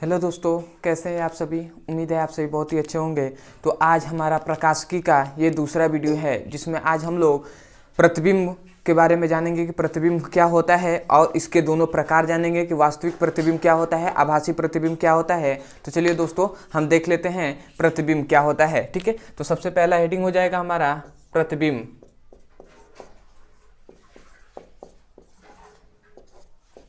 Hello दोस्तों, कैसे हैं आप सभी। उम्मीद है आप सभी बहुत ही अच्छे होंगे। तो आज हमारा प्रकाशिकी का ये दूसरा वीडियो है जिसमें आज हम लोग प्रतिबिंब के बारे में जानेंगे कि प्रतिबिंब क्या होता है और इसके दोनों प्रकार जानेंगे कि वास्तविक प्रतिबिंब क्या होता है, आभासी प्रतिबिंब क्या होता है। तो चलिए दोस्तों, हम देख लेते हैं प्रतिबिंब क्या होता है। ठीक है, तो सबसे पहला हेडिंग हो जाएगा हमारा प्रतिबिंब।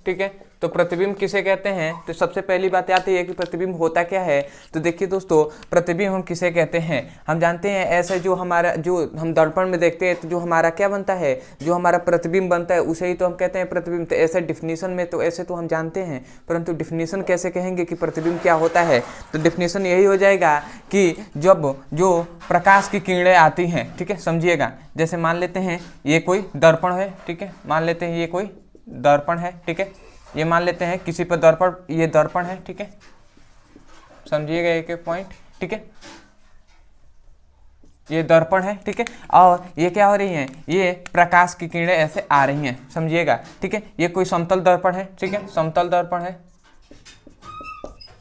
ठीक है, तो प्रतिबिंब किसे कहते हैं। तो सबसे पहली बात आती है कि प्रतिबिंब होता क्या है। तो देखिए दोस्तों, प्रतिबिंब हम किसे कहते हैं। हम जानते हैं ऐसे जो हम दर्पण में देखते हैं तो जो हमारा क्या बनता है, जो हमारा प्रतिबिंब बनता है उसे ही तो हम कहते हैं प्रतिबिंब। तो ऐसे डिफिनीशन में तो ऐसे तो हम जानते हैं, परंतु डिफिनीशन कैसे कहेंगे कि प्रतिबिंब क्या होता है। तो डिफिनीशन यही हो जाएगा कि जब जो प्रकाश की किरणें आती हैं, ठीक है, समझिएगा। जैसे मान लेते हैं ये कोई दर्पण है, ठीक है, मान लेते हैं ये कोई दर्पण है, ठीक है, ये मान लेते हैं किसी पर दर्पण, ये दर्पण है, ठीक है, समझिएगा एक एक पॉइंट। ठीक है, ये दर्पण है, ठीक है, और ये क्या हो रही है, ये प्रकाश की किरणें ऐसे आ रही हैं, समझिएगा। ठीक है, ये कोई समतल दर्पण है, ठीक है, समतल दर्पण है,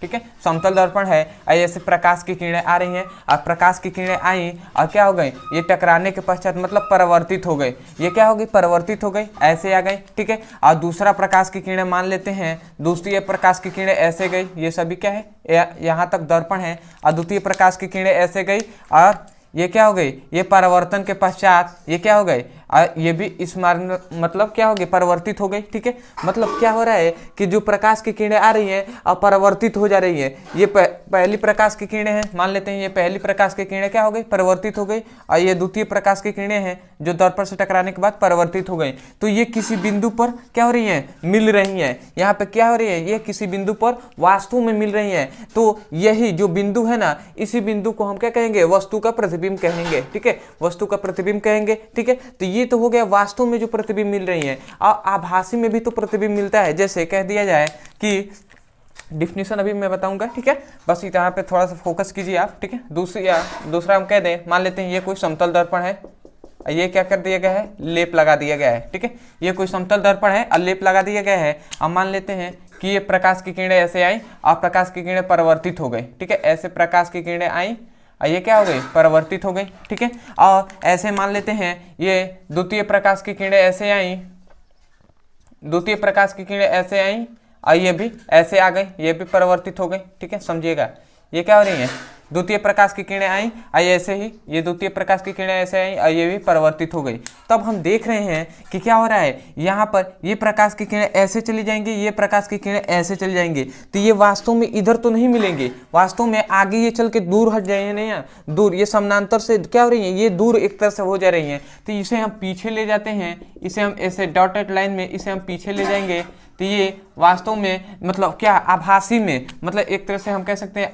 ठीक है, समतल दर्पण है। ऐसे प्रकाश की किरणें आ रही हैं और प्रकाश की किरणें आई और क्या हो गई, ये टकराने के पश्चात मतलब परावर्तित हो गई। ये क्या हो गई, परावर्तित हो गई, ऐसे आ गई। ठीक है, और दूसरा प्रकाश की किरणें मान लेते हैं, दूसरी प्रकाश की किरणें ऐसे गई, ये सभी क्या है, यहाँ तक दर्पण है, और द्वितीय प्रकाश की किरणें ऐसे गई और ये क्या हो गई, ये परावर्तन के पश्चात ये क्या हो गई, ये भी इस मार्ग मतलब क्या हो गई, परिवर्तित हो गई। ठीक है, मतलब क्या हो रहा है कि जो प्रकाश की किरणें आ रही हैं और परिवर्तित हो जा रही है। ये पहली प्रकाश की किरणें हैं, मान लेते हैं ये पहली प्रकाश की किरणें क्या हो गई, परिवर्तित हो गई, और ये द्वितीय प्रकाश की किरणें हैं जो दर्पण से टकराने के बाद परिवर्तित हो गई। तो ये किसी बिंदु पर क्या हो रही है, मिल रही है। यहाँ पे क्या हो रही है, ये किसी बिंदु पर वास्तु में मिल रही है। तो यही जो बिंदु है ना, इसी बिंदु को हम क्या कहेंगे, वस्तु का प्रतिबिंब कहेंगे। ठीक है, वस्तु का प्रतिबिंब कहेंगे। ठीक है, तो ये तो हो गया वास्तव में जो प्रतिबिंब मिल रही है। और आभासी में भी तो प्रतिबिंब मिलता है। जैसे कह दिया जाए कि डिफिनीशन अभी मैं बताऊंगा, ठीक है, बस यहाँ पे थोड़ा सा फोकस कीजिए आप। ठीक है, दूसरा हम कह दें, मान लेते हैं ये कोई समतल दर्पण है, ये क्या कर दिया गया है, लेप लगा दिया गया है। ठीक है, ये कोई समतल दर्पण है और लेप लगा दिया गया है। अब मान लेते हैं कि ये प्रकाश की किरणें ऐसे आई और प्रकाश की किरणें परिवर्तित हो गई। ठीक है, ऐसे प्रकाश की किरणें आई और ये क्या हो गई, परिवर्तित हो गई। ठीक है, और ऐसे मान लेते हैं ये द्वितीय प्रकाश की किरणें ऐसे आई, द्वितीय प्रकाश की किरणें ऐसे आई और ये भी ऐसे आ गई, ये भी परिवर्तित हो गई। ठीक है, समझिएगा, ये क्या हो रही है, द्वितीय प्रकाश की किरणें आई और ऐसे ही ये द्वितीय प्रकाश की किरणें ऐसे आई और ये भी परिवर्तित हो गई। तब हम देख रहे हैं कि क्या हो रहा है, यहाँ पर ये प्रकाश की किरणें ऐसे चली जाएंगी, ये प्रकाश की किरणें ऐसे चली जाएंगी। तो ये वास्तव में इधर तो नहीं मिलेंगे, वास्तव में आगे ये चल के दूर हट जाए, नहीं है दूर, ये समानांतर से क्या हो रही है, ये दूर एक तरह से हो जा रही है। तो इसे हम पीछे ले जाते हैं, इसे हम ऐसे डॉटेड लाइन में इसे हम पीछे ले जाएंगे। तो ये वास्तव में मतलब क्या, आभासी में, मतलब एक तरह से हम कह सकते हैं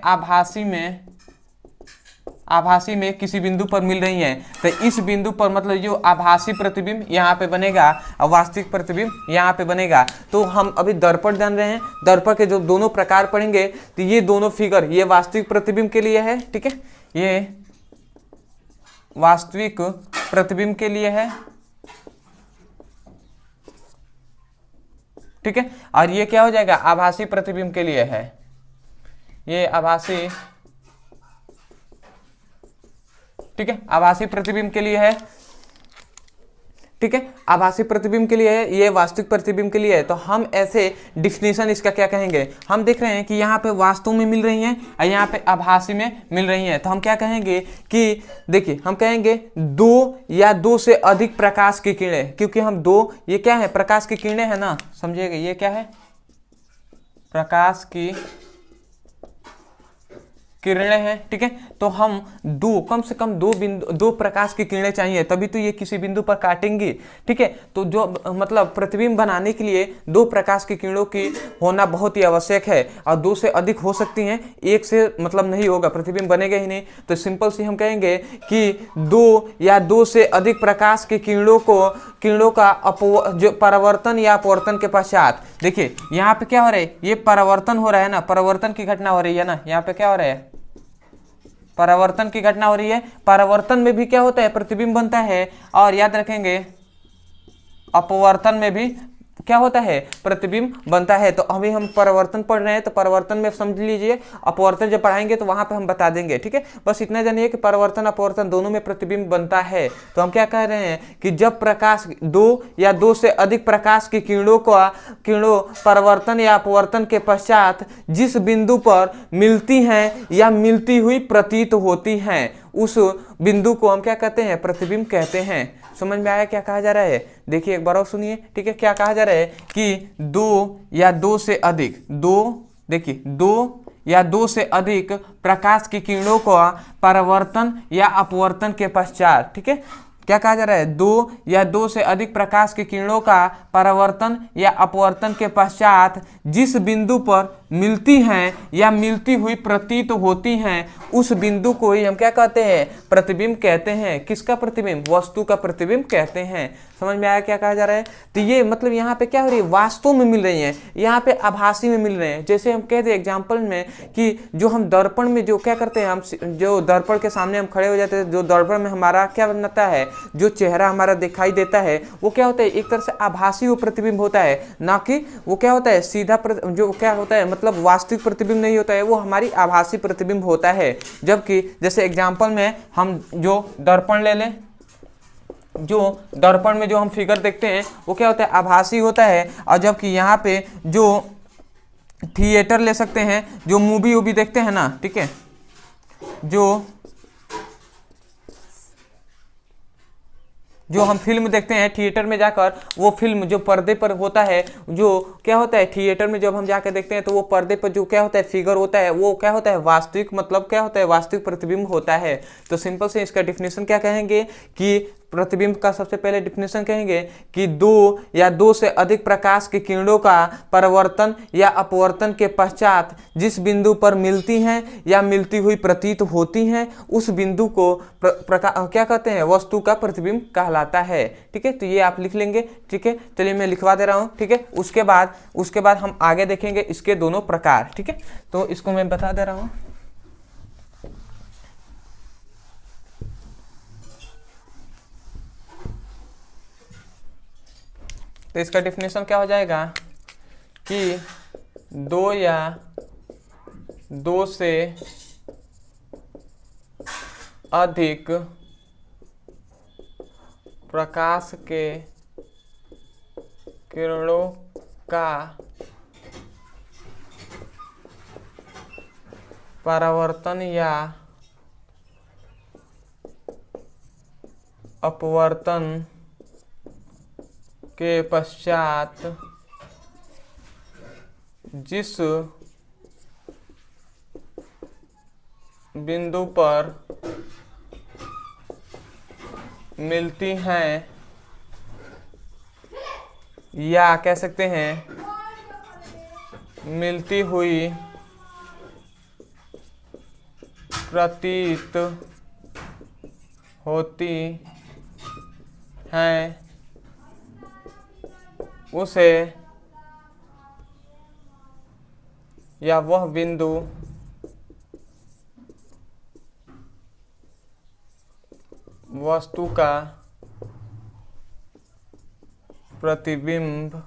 आभासी में किसी बिंदु पर मिल रही है। तो इस बिंदु पर मतलब जो आभासी प्रतिबिंब यहाँ पे बनेगा और वास्तविक प्रतिबिंब यहाँ पे बनेगा। तो हम अभी दर्पण जान रहे हैं, दर्पण के जो दोनों प्रकार पढ़ेंगे तो ये दोनों फिगर, ये वास्तविक प्रतिबिंब के लिए है। ठीक है, ये वास्तविक प्रतिबिंब के लिए है। ठीक है, और ये क्या हो जाएगा, आभासी प्रतिबिंब के लिए है। ये आभासी, ठीक है, आभासी प्रतिबिंब के लिए है। ठीक है, आभासी प्रतिबिंब के लिए है, ये वास्तविक प्रतिबिंब के लिए है। तो हम ऐसे डिफिनीशन इसका क्या कहेंगे, हम देख रहे हैं कि यहाँ पे वास्तव में मिल रही हैं और यहाँ पे आभासी में मिल रही हैं। तो हम क्या कहेंगे कि देखिए, हम कहेंगे दो या दो से अधिक प्रकाश की किरणें, क्योंकि हम दो, ये क्या है, प्रकाश की किरणें है ना, समझिएगा, ये क्या है, प्रकाश की किरणें हैं। ठीक है, तो हम कम से कम दो प्रकाश की किरणें चाहिए, तभी तो ये किसी बिंदु पर काटेंगी। ठीक है, तो जो मतलब प्रतिबिंब बनाने के लिए दो प्रकाश की किरणों की होना बहुत ही आवश्यक है, और दो से अधिक हो सकती हैं, एक से मतलब नहीं होगा, प्रतिबिंब बनेगा ही नहीं। तो सिंपल सी हम कहेंगे कि दो या दो से अधिक प्रकाश की किरणों का जो परावर्तन या अपवर्तन के पश्चात, देखिए यहाँ पे क्या हो रहा है, ये परावर्तन हो रहा है ना, परावर्तन की घटना हो रही है ना, यहाँ पे क्या हो रहा है, परावर्तन की घटना हो रही है। परावर्तन में भी क्या होता है, प्रतिबिंब बनता है, और याद रखेंगे अपवर्तन में भी क्या होता है, प्रतिबिंब बनता है। तो अभी हम परावर्तन पढ़ रहे हैं, तो परावर्तन में समझ लीजिए, अपवर्तन जब पढ़ाएंगे तो वहां पे हम बता देंगे, ठीक है। बस इतना जानिए कि परावर्तन अपवर्तन दोनों में प्रतिबिंब बनता है। तो हम क्या कह रहे हैं कि जब प्रकाश दो या दो से अधिक प्रकाश की किरणों परावर्तन या अपवर्तन के पश्चात जिस बिंदु पर मिलती हैं या मिलती हुई प्रतीत होती हैं, उस बिंदु को हम क्या कहते हैं, प्रतिबिंब कहते हैं। समझ में आया क्या कहा जा रहा है? देखिए एक बार और सुनिए, ठीक है। क्या कहा जा रहा है कि दो या दो से अधिक, देखिए दो या दो से अधिक प्रकाश की किरणों को परावर्तन या अपवर्तन के पश्चात, ठीक है। क्या कहा जा रहा है? दो या दो से अधिक प्रकाश की किरणों का परावर्तन या अपवर्तन के पश्चात जिस बिंदु पर मिलती हैं या मिलती हुई प्रतीत होती हैं, उस बिंदु को ही हम क्या कहते हैं, प्रतिबिंब कहते हैं। किसका प्रतिबिंब? वस्तु का प्रतिबिंब कहते हैं। समझ में आया क्या कहा जा रहा है? तो ये मतलब यहाँ पे क्या हो रही है, वास्तव में मिल रही है, यहाँ पे आभासी में मिल रहे हैं। जैसे हम कह दें एग्जाम्पल में कि जो हम दर्पण में जो क्या करते हैं, हम जो दर्पण के सामने हम खड़े हो जाते हैं, जो दर्पण में हमारा क्या बनता है, जो चेहरा हमारा दिखाई देता है, वो क्या होता है, एक तरह से आभासी वो प्रतिबिंब होता है, ना कि वो क्या होता है, सीधा जो क्या होता है, मतलब वास्तविक प्रतिबिंब नहीं होता है, वो हमारी आभासी प्रतिबिंब होता है। जबकि जैसे एग्जाम्पल में हम जो दर्पण ले लें, जो दर्पण में जो हम फिगर देखते हैं वो क्या होता है, आभासी होता है। और जबकि यहाँ पे जो थिएटर ले सकते हैं, जो मूवी वूवी देखते हैं ना, ठीक है, जो हम फिल्म देखते हैं थिएटर में जाकर, वो फिल्म जो पर्दे पर होता है, जो क्या होता है थिएटर में जब हम जाकर देखते हैं तो वो पर्दे पर जो क्या होता है फिगर होता है, वो क्या होता है, वास्तविक, मतलब क्या होता है, वास्तविक प्रतिबिंब होता है। तो सिंपल से इसका डिफिनेशन क्या कहेंगे कि प्रतिबिंब का सबसे पहले डिफिनेशन कहेंगे कि दो या दो से अधिक प्रकाश की किरणों का परावर्तन या अपवर्तन के पश्चात जिस बिंदु पर मिलती हैं या मिलती हुई प्रतीत होती हैं, उस बिंदु को क्या कहते हैं, वस्तु का प्रतिबिंब कहलाता है। ठीक है, तो ये आप लिख लेंगे। ठीक है, चलिए मैं लिखवा दे रहा हूँ। ठीक है, उसके बाद हम आगे देखेंगे इसके दोनों प्रकार। ठीक है, तो इसको मैं बता दे रहा हूँ। तो इसका डिफिनेशन क्या हो जाएगा कि दो या दो से अधिक प्रकाश के किरणों का परावर्तन या अपवर्तन के पश्चात जिस बिंदु पर मिलती हैं या कह सकते हैं मिलती हुई प्रतीत होती हैं, उसे या वह बिंदु वस्तु का प्रतिबिंब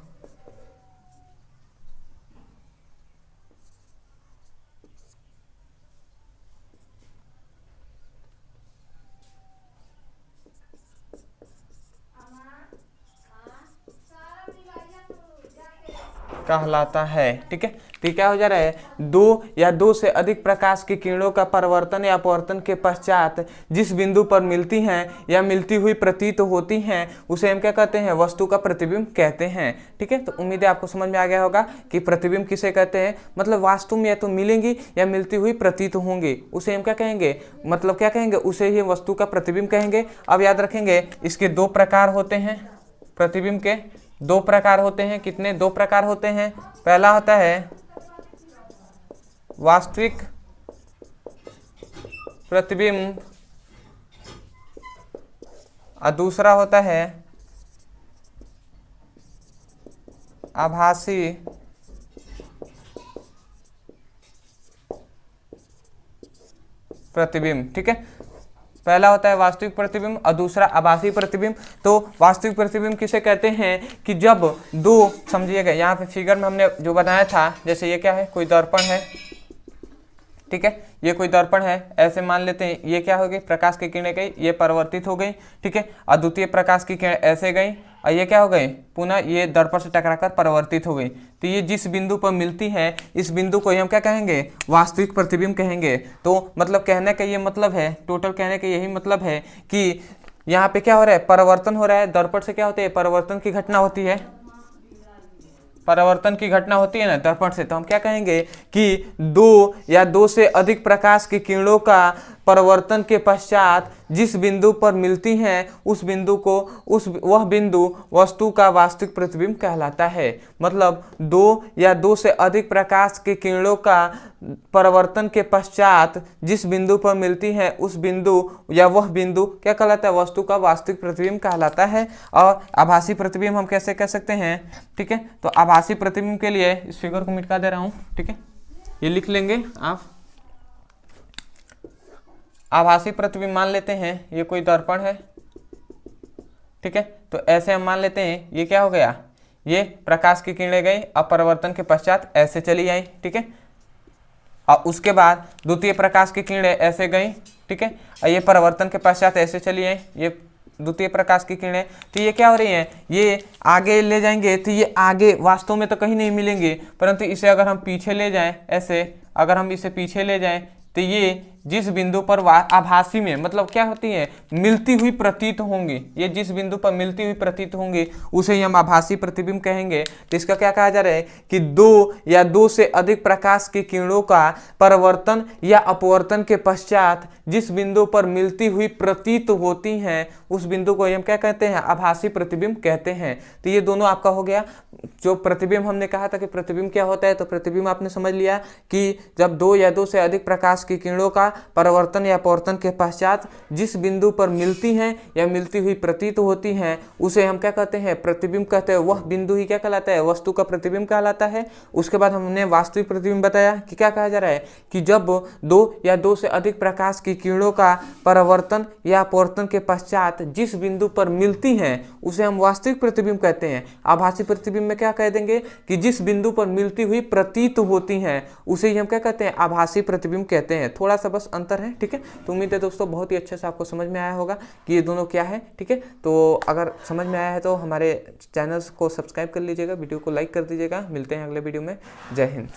कहलाता है। ठीक है, तो क्या हो जा रहा है, दो या दो से अधिक प्रकाश की किरणों का परावर्तन या अपवर्तन के पश्चात जिस बिंदु पर मिलती हैं या मिलती हुई प्रतीत होती हैं, उसे हम क्या कहते हैं, वस्तु का प्रतिबिंब कहते हैं। ठीक है, तो उम्मीद है आपको समझ में आ गया होगा कि प्रतिबिंब किसे कहते हैं, मतलब वास्तव में या तो मिलेंगी या मिलती हुई प्रतीत होंगी, उसे हम क्या कहेंगे, मतलब क्या कहेंगे, उसे ही वस्तु का प्रतिबिंब कहेंगे। अब याद रखेंगे इसके दो प्रकार होते हैं, प्रतिबिंब के दो प्रकार होते हैं। कितने? दो प्रकार होते हैं। पहला होता है वास्तविक प्रतिबिंब और दूसरा होता है आभासी प्रतिबिंब। ठीक है, पहला होता है वास्तविक प्रतिबिंब और दूसरा आभासी प्रतिबिंब। तो वास्तविक प्रतिबिंब किसे कहते हैं कि जब दो, समझिएगा यहाँ पे फिगर में हमने जो बनाया था, जैसे ये क्या है, कोई दर्पण है, ठीक है, ये कोई दर्पण है, ऐसे मान लेते हैं, ये क्या हो गई, प्रकाश की किरणें गई, ये परिवर्तित हो गई, ठीक है, और द्वितीय प्रकाश की किरण ऐसे गई और ये क्या हो गई, पुनः ये दर्पण से टकराकर परिवर्तित हो गई। तो ये जिस बिंदु पर मिलती है, इस बिंदु को हम क्या कहेंगे, वास्तविक प्रतिबिंब कहेंगे। तो मतलब कहने का ये मतलब है, टोटल कहने का यही मतलब है कि यहाँ पे क्या हो रहा है, परिवर्तन हो रहा है, दर्पण से क्या होता है, परिवर्तन की घटना होती है, परिवर्तन की घटना होती है ना दर्पण से। तो हम क्या कहेंगे कि दो या दो से अधिक प्रकाश की किरणों का परिवर्तन के पश्चात जिस बिंदु पर मिलती हैं उस बिंदु को वह बिंदु वस्तु का वास्तविक प्रतिबिंब कहलाता है। मतलब दो या दो से अधिक प्रकाश की किरणों का परिवर्तन के पश्चात जिस बिंदु पर मिलती है उस बिंदु या वह बिंदु क्या कहलाता है, वस्तु का वास्तविक प्रतिबिंब कहलाता है। और आभासी प्रतिबिंब हम कैसे कह सकते हैं, ठीक है। तो आभासी प्रतिबिंब के लिए इस फिगर को मिटा दे रहा हूँ, ठीक है, ये लिख लेंगे आप। आभासी प्रतिबिंब मान लेते हैं ये कोई दर्पण है, ठीक है, तो ऐसे हम मान लेते हैं ये क्या हो गया, ये प्रकाश की किरणें गई और परिवर्तन के पश्चात ऐसे चली आई, ठीक है, और उसके बाद द्वितीय प्रकाश की किरणें ऐसे गई, ठीक है, और ये परिवर्तन के पश्चात ऐसे चली आई, ये द्वितीय प्रकाश की किरणें। तो ये क्या हो रही हैं, ये आगे ले जाएंगे तो ये आगे वास्तव में तो कहीं नहीं मिलेंगे, परंतु इसे अगर हम पीछे ले जाएं, ऐसे अगर हम इसे पीछे ले जाएं तो ये जिस बिंदु पर आभासी में मतलब क्या होती है, मिलती हुई प्रतीत होंगी, ये जिस बिंदु पर मिलती हुई प्रतीत होंगी उसे ही हम आभासी प्रतिबिंब कहेंगे। तो इसका क्या कहा जा रहा है कि दो या दो से अधिक प्रकाश की किरणों का परिवर्तन या अपवर्तन के पश्चात जिस बिंदु पर मिलती हुई प्रतीत होती हैं उस बिंदु को हम क्या कहते हैं, आभासी प्रतिबिंब कहते हैं। तो ये दोनों आपका हो गया। जो प्रतिबिंब हमने कहा था कि प्रतिबिंब क्या होता है, तो प्रतिबिंब आपने समझ लिया कि जब दो या दो से अधिक प्रकाश की किरणों का परिवर्तन या अपवर्तन के पश्चात जिस बिंदु पर मिलती हैं या मिलती हुई प्रतीत होती हैं उसे हम क्या कहते हैं, प्रतिबिंब कहते हैं। वह बिंदु ही क्या कहलाता है, वस्तु का प्रतिबिंब कहलाता है। उसके बाद हमने वास्तविक प्रतिबिंब बताया कि क्या कहा जा रहा है कि जब दो या दो से अधिक प्रकाश की किरणों का परिवर्तन या अपवर्तन के पश्चात जिस बिंदु पर मिलती हैं उसे हम वास्तविक प्रतिबिंब कहते हैं। आभासी प्रतिबिंब में क्या कह देंगे कि जिस बिंदु पर मिलती हुई प्रतीत होती हैं उसे ही हम क्या कहते हैं, आभासी प्रतिबिंब कहते हैं। थोड़ा सा बस अंतर है, ठीक है। तो उम्मीद है दोस्तों बहुत ही अच्छे से आपको समझ में आया होगा कि ये दोनों क्या है, ठीक है। तो अगर समझ में आया है तो हमारे चैनल्स को सब्सक्राइब कर लीजिएगा, वीडियो को लाइक कर दीजिएगा। मिलते हैं अगले वीडियो में। जय हिंद।